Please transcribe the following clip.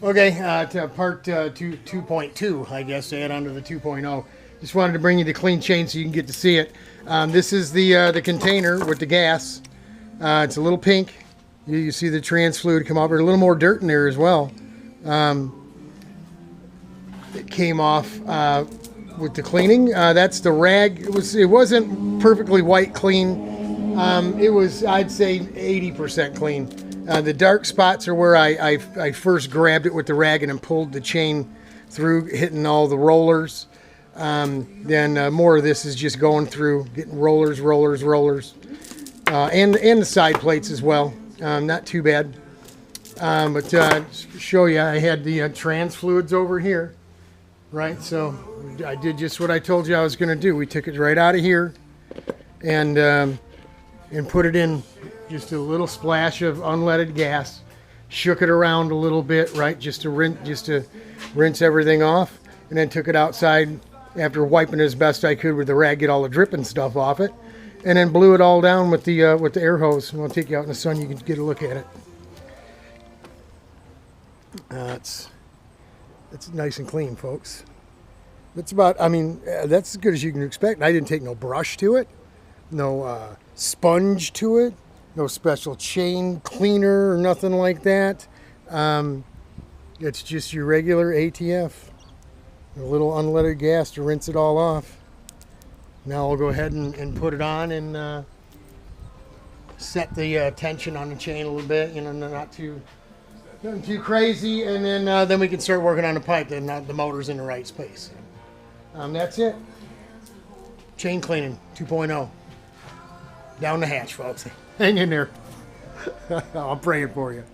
Okay, to part 2.2, I guess, to add on to the 2.0. Just wanted to bring you the clean chain so you can get to see it. This is the container with the gas. It's a little pink. You see the trans fluid come off. There's a little more dirt in there as well. It came off with the cleaning. That's the rag. It wasn't perfectly white clean. It was, I'd say, 80% clean. The dark spots are where I first grabbed it with the rag and then pulled the chain through, hitting all the rollers. Then more of this is just going through, getting rollers, and the side plates as well. Not too bad. But show you, I had the trans fluids over here, right? So I did just what I told you I was going to do. We took it right out of here and put it in just a little splash of unleaded gas, shook it around a little bit, right, just to rinse everything off, and then took it outside after wiping it as best I could with the rag, get all the dripping stuff off it, and then blew it all down with the air hose. And I'll take you out in the sun, you can get a look at it. It's nice and clean, folks. That's about, I mean, that's as good as you can expect. I didn't take no brush to it, no sponge to it, no special chain cleaner or nothing like that. It's just your regular ATF. A little unleaded gas to rinse it all off. Now I'll go ahead and put it on and set the tension on the chain a little bit, you know, nothing too crazy, and then we can start working on the pipe. Then the motor's in the right space. That's it. Chain cleaning 2.0. Down the hatch, folks. Hang in there. I'm praying for you.